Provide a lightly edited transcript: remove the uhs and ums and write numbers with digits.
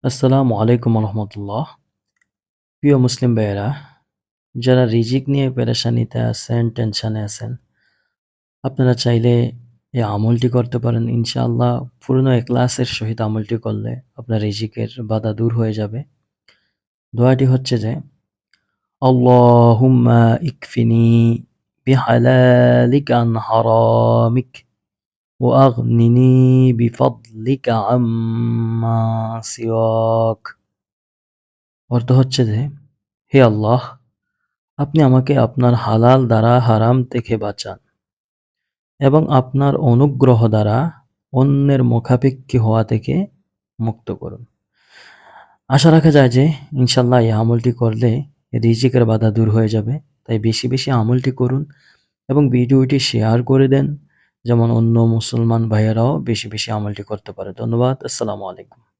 আসসালামু আলাইকুম রহমতুল্লাহ। প্রিয় মুসলিম ভাইয়েরা, যারা রিজিক নিয়ে পেরেশানিতে আছেন, টেনশনে আছেন, আপনারা চাইলে এই আমলটি করতে পারেন। ইনশাআল্লাহ পূর্ণ ইখলাসের সহিত আমলটি করলে আপনার রিজিকের বাধা দূর হয়ে যাবে। দোয়াটি হচ্ছে যে, আল্লাহুম্মা ইকফিনি বিহালালিকা আন হারামিক ওয়া আগনিনি বিফদলিকা আম্মা সিওয়াক। অর্থ হচ্ছে যে, হে আল্লাহ, আপনি আমাকে আপনার হালাল দ্বারা হারাম থেকে বাঁচান এবং আপনার অনুগ্রহ দ্বারা অন্যের মুখাপেক্ষী হওয়া থেকে মুক্ত করুন। আশা রাখা যায় যে ইনশাল্লাহ এই আমলটি করলে রিজিকের বাধা দূর হয়ে যাবে। তাই বেশি বেশি আমলটি করুন এবং ভিডিওটি শেয়ার করে দেন, যেমন অন্য মুসলমান ভাইয়েরাও বেশি বেশি আমলটি করতে পারে। ধন্যবাদ। আসসালামু আলাইকুম।